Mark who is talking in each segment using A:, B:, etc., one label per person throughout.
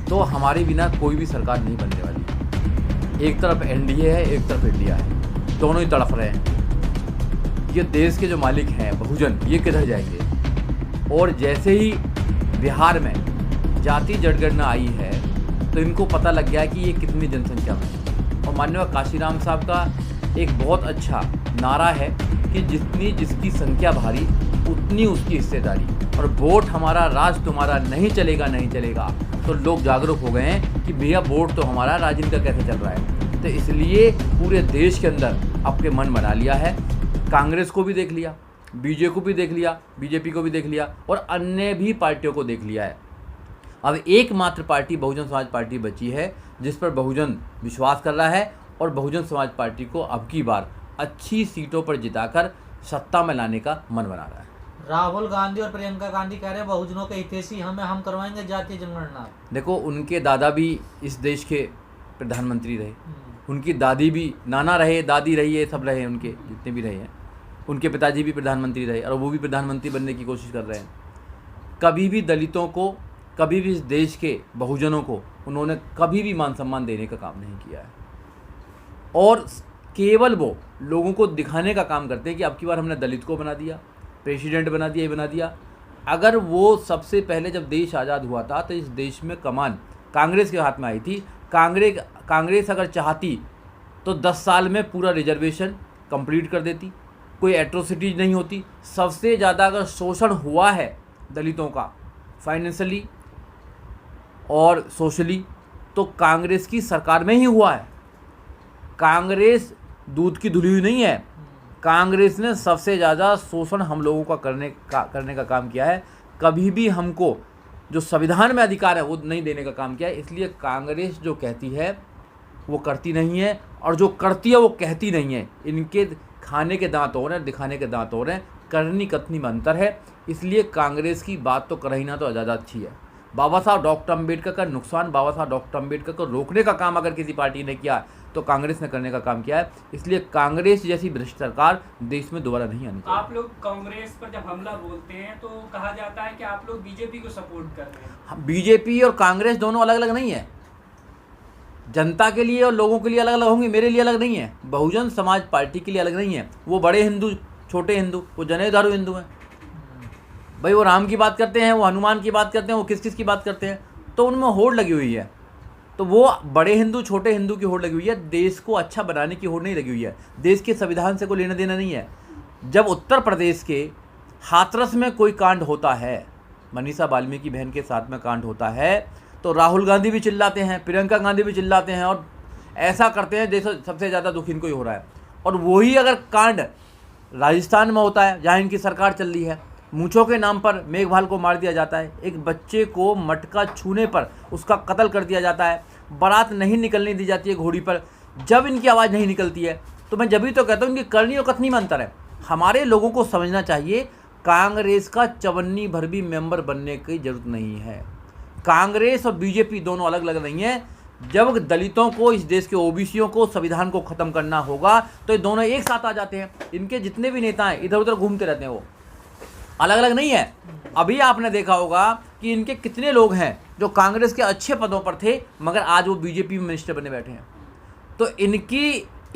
A: तो हमारे बिना कोई भी सरकार नहीं बनने वाली। एक तरफ एनडीए है, एक तरफ इंडिया है, दोनों ही तड़फ रहे हैं। ये देश के जो मालिक हैं बहुजन, ये किधर जाएंगे? और जैसे ही बिहार में जाति जनगणना आई है तो इनको पता लग गया कि ये कितनी जनसंख्या में है। और माननीय काशीराम साहब का एक बहुत अच्छा नारा है कि जितनी जिसकी संख्या भारी उतनी उसकी हिस्सेदारी, और वोट हमारा राज तुम्हारा नहीं चलेगा नहीं चलेगा। तो लोग जागरूक हो गए हैं कि भैया वोट तो हमारा, राज इनका कैसे चल रहा है। तो इसलिए पूरे देश के अंदर आपके मन बना लिया है। कांग्रेस को भी देख लिया, बीजेपी को भी देख लिया और अन्य भी पार्टियों को देख लिया है। अब एकमात्र पार्टी बहुजन समाज पार्टी बची है जिस पर बहुजन विश्वास कर रहा है, और बहुजन समाज पार्टी को अब की बार अच्छी सीटों पर जिताकर सत्ता में लाने का मन बना रहा है।
B: राहुल गांधी और प्रियंका गांधी कह रहे हैं बहुजनों के हितैषी हम करवाएंगे जातीय जनगणना।
A: देखो, उनके दादा भी इस देश के प्रधानमंत्री रहे, उनकी दादी भी, नाना रहे, दादी रही है, सब रहे, उनके जितने भी रहे हैं। उनके पिताजी भी प्रधानमंत्री रहे और वो भी प्रधानमंत्री बनने की कोशिश कर रहे हैं। कभी भी दलितों को, कभी भी इस देश के बहुजनों को उन्होंने कभी भी मान सम्मान देने का काम नहीं किया है, और केवल वो लोगों को दिखाने का काम करते हैं कि अब की बार हमने दलित को बना दिया, प्रेसिडेंट बना दिया, ये बना दिया। अगर वो सबसे पहले जब देश आज़ाद हुआ था तो इस देश में कमान कांग्रेस के हाथ में आई थी। कांग्रेस अगर चाहती तो 10 साल में पूरा रिजर्वेशन कंप्लीट कर देती, कोई एट्रोसिटीज नहीं होती। सबसे ज़्यादा अगर शोषण हुआ है दलितों का फाइनेंशियली और सोशली तो कांग्रेस की सरकार में ही हुआ है। कांग्रेस दूध की धुली हुई नहीं है। कांग्रेस ने सबसे ज़्यादा शोषण हम लोगों का करने का काम किया है। कभी भी हमको जो संविधान में अधिकार है वो नहीं देने का काम किया है। इसलिए कांग्रेस जो कहती है वो करती नहीं है, और जो करती है वो कहती नहीं है। इनके खाने के दांत और हैं, दिखाने के दांत और हैं, करनी कथनी में अंतर है। इसलिए कांग्रेस की बात तो कर ही ना तो ज़्यादा अच्छी है। बाबा साहब डॉक्टर अम्बेडकर का नुकसान, बाबा साहब डॉक्टर अम्बेडकर को रोकने का काम अगर किसी पार्टी ने किया तो कांग्रेस ने करने का काम किया है। इसलिए कांग्रेस जैसी भ्रष्ट सरकार देश में दोबारा नहीं आनी चाहिए।
C: आप लोग कांग्रेस पर जब हमला बोलते हैं तो कहा जाता है कि आप लोग बीजेपी को सपोर्ट कर रहे हैं।
A: बीजेपी और कांग्रेस दोनों अलग अलग नहीं है। जनता के लिए और लोगों के लिए अलग अलग होंगे, मेरे लिए अलग नहीं है। बहुजन समाज पार्टी के लिए अलग नहीं है। वो बड़े हिंदू, छोटे हिंदू, वो जनेधारू हिंदू हैं भाई। वो राम की बात करते हैं, वो हनुमान की बात करते हैं, वो किस किस की बात करते हैं, तो उनमें होड़ लगी हुई है। तो वो बड़े हिंदू छोटे हिंदू की होड़ लगी हुई है, देश को अच्छा बनाने की होड़ नहीं लगी हुई है। देश के संविधान से कोई लेना देना नहीं है। जब उत्तर प्रदेश के हाथरस में कोई कांड होता है, मनीषा वाल्मीकि बहन के साथ में कांड होता है, तो राहुल गांधी भी चिल्लाते हैं, प्रियंका गांधी भी चिल्लाते हैं और ऐसा करते हैं जैसे सबसे ज़्यादा दुख इनको ही हो रहा है। और वही अगर कांड राजस्थान में होता है जहाँ इनकी सरकार चल रही है, मूंछों के नाम पर मेघवाल को मार दिया जाता है, एक बच्चे को मटका छूने पर उसका कत्ल कर दिया जाता है, बारात नहीं निकलने दी जाती है घोड़ी पर, जब इनकी आवाज़ नहीं निकलती है, तो मैं जब भी तो कहता हूँ इनकी करनी और कथनी में अंतर है। हमारे लोगों को समझना चाहिए कांग्रेस का चवन्नी भर भी मेंबर बनने की जरूरत नहीं है। कांग्रेस और बीजेपी दोनों अलग अलग नहीं है। जब दलितों को, इस देश के ओबीसीओं को, संविधान को ख़त्म करना होगा तो ये दोनों एक साथ आ जाते हैं। इनके जितने भी नेता हैं इधर उधर घूमते रहते हैं, वो अलग अलग नहीं है। अभी आपने देखा होगा कि इनके कितने लोग हैं जो कांग्रेस के अच्छे पदों पर थे मगर आज वो बीजेपी में मिनिस्टर बने बैठे हैं। तो इनकी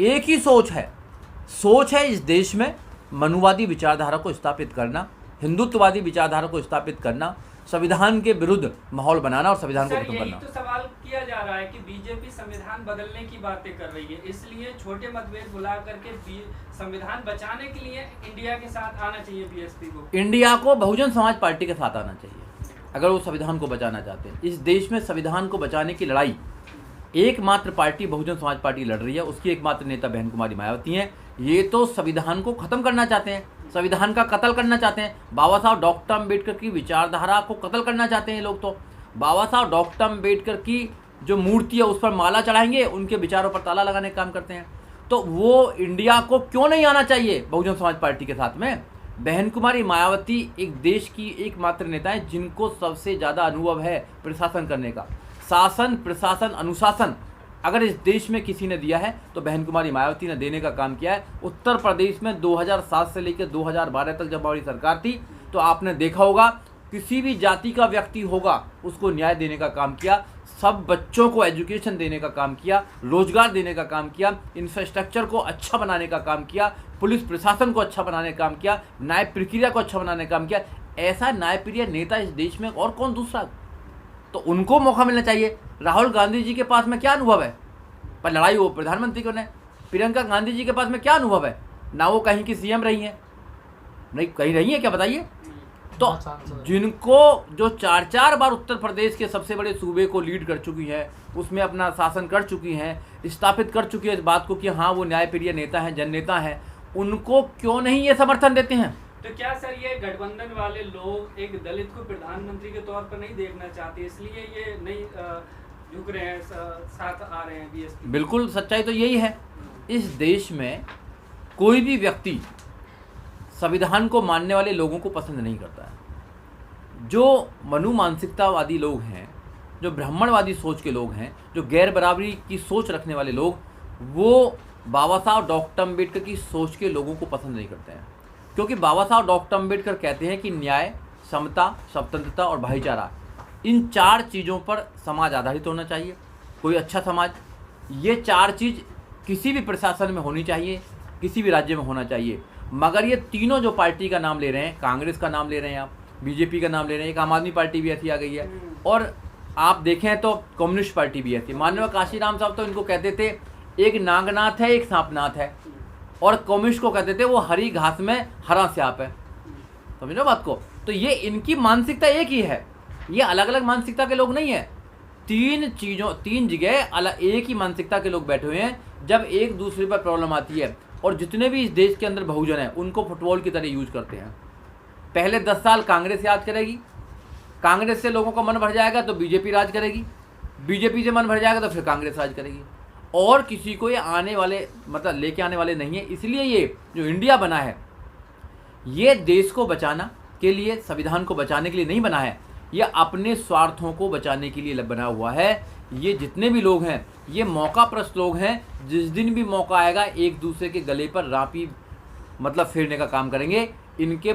A: एक ही सोच है इस देश में मनुवादी विचारधारा को स्थापित करना, हिंदुत्ववादी विचारधारा को स्थापित करना, संविधान के विरुद्ध माहौल बनाना और संविधान को खत्म करना।
C: तो सवाल किया जा रहा है कि बीजेपी संविधान बदलने की बातें कर रही है, इसलिए छोटे मतभेद भुला करके संविधान बचाने के लिए इंडिया के साथ आना चाहिए बीएसपी को।
A: इंडिया को बहुजन समाज पार्टी के साथ आना चाहिए अगर वो संविधान को बचाना चाहते हैं। इस देश में संविधान को बचाने की लड़ाई एकमात्र पार्टी बहुजन समाज पार्टी लड़ रही है। उसकी एकमात्र नेता बहन कुमारी मायावती हैं। ये तो संविधान को खत्म करना चाहते हैं, संविधान का कत्ल करना चाहते हैं। बाबा साहब डॉक्टर अम्बेडकर की विचारधारा को कत्ल करना चाहते हैं लोग। तो बाबा साहब डॉक्टर अम्बेडकर की जो मूर्ति है उस पर माला चढ़ाएंगे, उनके विचारों पर ताला लगाने का काम करते हैं। तो वो इंडिया को क्यों नहीं आना चाहिए बहुजन समाज पार्टी के साथ में। बहन कुमारी मायावती एक देश की एकमात्र नेता है जिनको सबसे ज़्यादा अनुभव है प्रशासन करने का। शासन, प्रशासन, अनुशासन अगर इस देश में किसी ने दिया है तो बहन कुमारी मायावती ने देने का काम किया है। उत्तर प्रदेश में 2007 से लेकर 2012 तक जब हमारी सरकार थी तो आपने देखा होगा किसी भी जाति का व्यक्ति होगा उसको न्याय देने का काम किया। सब बच्चों को एजुकेशन देने का काम किया, रोजगार देने का काम किया, इंफ्रास्ट्रक्चर को अच्छा बनाने का काम किया, पुलिस प्रशासन को अच्छा बनाने का काम किया, न्याय प्रक्रिया को अच्छा बनाने का काम किया। ऐसा न्यायप्रिय नेता इस देश में और कौन दूसरा? तो उनको मौका मिलना चाहिए। राहुल गांधी जी के पास में क्या अनुभव है? पर लड़ाई वो प्रधानमंत्री को ने। प्रियंका गांधी जी के पास में क्या अनुभव है? ना वो कहीं की सीएम रही है, नहीं कहीं रही है क्या, बताइए। तो जिनको जो 4 बार उत्तर प्रदेश के सबसे बड़े सूबे को लीड कर चुकी है, उसमें अपना शासन कर चुकी हैं, स्थापित कर चुकी है इस बात को कि हाँ वो न्यायप्रिय नेता हैं, जननेता हैं, उनको क्यों नहीं ये समर्थन देते हैं?
C: तो क्या सर ये गठबंधन वाले लोग एक दलित को प्रधानमंत्री के तौर पर नहीं देखना चाहते, इसलिए ये नहीं झुक रहे हैं, साथ आ रहे हैं बीएसपी?
A: बिल्कुल सच्चाई तो यही है। इस देश में कोई भी व्यक्ति संविधान को मानने वाले लोगों को पसंद नहीं करता है। जो मनु मानसिकतावादी लोग हैं, जो ब्राह्मणवादी सोच के लोग हैं, जो गैर बराबरी की सोच रखने वाले लोग, वो बाबा साहब डॉक्टर अम्बेडकर की सोच के लोगों को पसंद नहीं करते हैं। क्योंकि बाबा साहब डॉक्टर अम्बेडकर कहते हैं कि न्याय, समता, स्वतंत्रता और भाईचारा, इन 4 चीज़ों पर समाज आधारित होना चाहिए। कोई अच्छा समाज, ये 4 चीज़ किसी भी प्रशासन में होनी चाहिए, किसी भी राज्य में होना चाहिए। मगर ये तीनों जो पार्टी का नाम ले रहे हैं, कांग्रेस का नाम ले रहे हैं आप, बीजेपी का नाम ले रहे हैं, एक आम आदमी पार्टी भी ऐसी आ गई है, और आप देखें तो कम्युनिस्ट पार्टी भी ऐसी। माननीय काशीराम साहब तो इनको कहते थे एक नागनाथ है, एक सांपनाथ है, और कम्युनिस्ट को कहते थे वो हरी घास में हरा सांप है। समझो बात को। तो ये इनकी मानसिकता एक ही है, ये अलग अलग मानसिकता के लोग नहीं है। 3 जगह अलग एक ही मानसिकता के लोग बैठे हुए हैं। जब एक दूसरे पर प्रॉब्लम आती है, और जितने भी इस देश के अंदर बहुजन हैं उनको फुटबॉल की तरह यूज करते हैं। पहले 10 साल कांग्रेस याद करेगी, कांग्रेस से लोगों का मन भर जाएगा तो बीजेपी राज करेगी, बीजेपी से मन भर जाएगा तो फिर कांग्रेस राज करेगी, और किसी को ये आने वाले मतलब लेके आने वाले नहीं है। इसलिए ये जो इंडिया बना है, ये देश को बचाना के लिए, संविधान को बचाने के लिए नहीं बना है, ये अपने स्वार्थों को बचाने के लिए बना हुआ है। ये जितने भी लोग हैं ये मौका प्रस्त लोग हैं। जिस दिन भी मौका आएगा एक दूसरे के गले पर रापी मतलब फेरने का काम करेंगे। इनके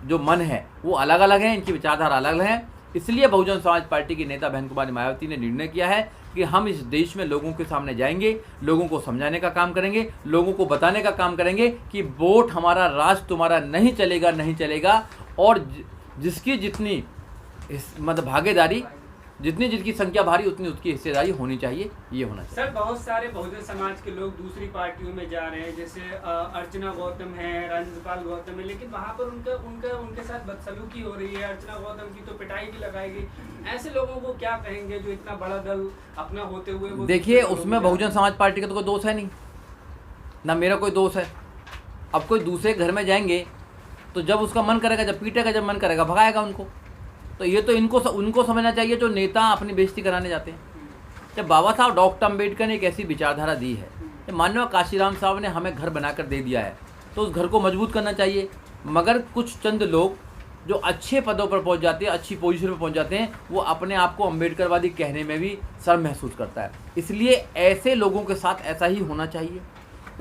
A: जो मन है वो अलग अलग हैं, इनकी विचारधारा अलग है। इसलिए बहुजन समाज पार्टी की नेता बहन कुमारी मायावती ने निर्णय किया है कि हम इस देश में लोगों के सामने जाएंगे, लोगों को समझाने का काम करेंगे, लोगों को बताने का काम करेंगे कि वोट हमारा, राज तुम्हारा नहीं चलेगा। और जिसकी जितनी मतलब भागीदारी, जितनी जिसकी संख्या भारी उतनी उसकी हिस्सेदारी होनी चाहिए, ये होना चाहिए।
C: सर बहुत सारे बहुजन समाज के लोग दूसरी पार्टियों में जा रहे हैं, जैसे अर्चना गौतम है, राजेंद्रपाल गौतम है, लेकिन वहाँ पर उनके साथ बदसलूकी हो रही है। अर्चना गौतम की तो पिटाई भी लगाई गई। ऐसे लोगों को क्या कहेंगे जो इतना बड़ा दल अपना होते हुए?
A: देखिए, उसमें बहुजन समाज पार्टी का तो कोई दोष है नहीं, ना मेरा कोई दोष है। अब कोई दूसरे घर में जाएंगे तो जब उसका मन करेगा, जब पीटेगा, जब मन करेगा भगाएगा उनको। तो ये तो उनको समझना चाहिए जो नेता अपनी बेइज्जती कराने जाते हैं। जब बाबा साहब डॉक्टर अम्बेडकर ने एक ऐसी विचारधारा दी है, जब माननीय काशीराम साहब ने हमें घर बनाकर दे दिया है, तो उस घर को मजबूत करना चाहिए। मगर कुछ चंद लोग जो अच्छे पदों पर पहुंच जाते हैं, अच्छी पोजीशन पर पहुंच जाते हैं, वो अपने आप को अम्बेडकरवादी कहने में भी शर्म महसूस करता है। इसलिए ऐसे लोगों के साथ ऐसा ही होना चाहिए।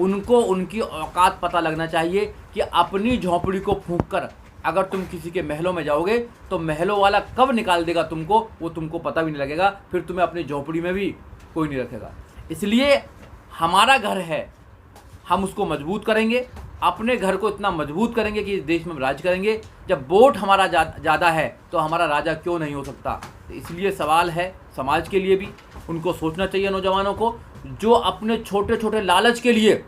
A: उनको उनकी औकात पता लगना चाहिए कि अपनी झोंपड़ी को फूंक कर अगर तुम किसी के महलों में जाओगे तो महलों वाला कब निकाल देगा तुमको, वो तुमको पता भी नहीं लगेगा। फिर तुम्हें अपनी झोंपड़ी में भी कोई नहीं रखेगा। इसलिए हमारा घर है, हम उसको मजबूत करेंगे, अपने घर को इतना मजबूत करेंगे कि इस देश में हम राज करेंगे। जब वोट हमारा ज़्यादा है तो हमारा राजा क्यों नहीं हो सकता। तो इसलिए सवाल है समाज के लिए भी, उनको सोचना चाहिए नौजवानों को, जो अपने छोटे छोटे लालच के लिए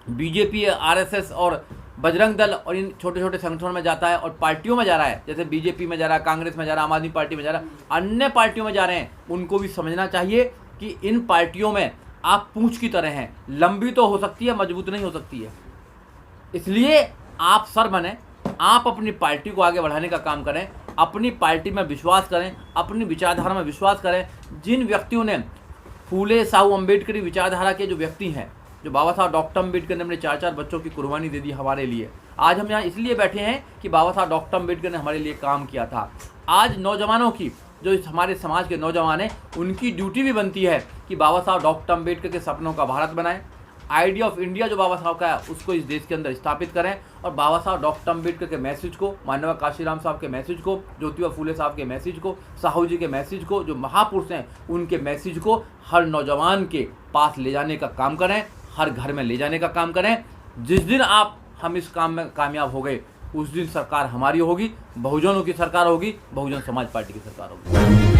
A: बीजेपी, आरएसएस और बजरंग दल और इन छोटे छोटे संगठनों में जाता है और पार्टियों में जा रहा है, जैसे बीजेपी में जा रहा है, कांग्रेस में जा रहा है, आम आदमी पार्टी में जा रहा है, अन्य पार्टियों में जा रहे हैं, उनको भी समझना चाहिए कि इन पार्टियों में आप पूंछ की तरह हैं, लंबी तो हो सकती है, मजबूत नहीं हो सकती है। इसलिए आप सर बने, आप अपनी पार्टी को आगे बढ़ाने का काम करें, अपनी पार्टी में विश्वास करें, अपनी विचारधारा में विश्वास करें। जिन व्यक्तियों ने फूले साहू अम्बेडकरी विचारधारा के जो व्यक्ति हैं, जो बाबा साहब डॉक्टर अम्बेडकर ने अपने 4 बच्चों की कुर्बानी दे दी हमारे लिए, आज हम यहाँ इसलिए बैठे हैं कि बाबा साहब डॉक्टर अम्बेडकर ने हमारे लिए काम किया था। आज नौजवानों की, जो हमारे समाज के नौजवान हैं, उनकी ड्यूटी भी बनती है कि बाबा साहब डॉक्टर अम्बेडकर के सपनों का भारत बनाएं। आइडिया ऑफ इंडिया जो बाबा साहब का है उसको इस देश के अंदर स्थापित करें और बाबा साहब डॉक्टर अम्बेडकर के मैसेज को, माननीय काशीराम साहब के मैसेज को, ज्योतिबा फूले साहब के मैसेज को, साहू जी के मैसेज को, जो महापुरुष हैं उनके मैसेज को हर नौजवान के पास ले जाने का काम करें, हर घर में ले जाने का काम करें। जिस दिन हम इस काम में कामयाब हो गए उस दिन सरकार हमारी होगी, बहुजनों की सरकार होगी, बहुजन समाज पार्टी की सरकार होगी।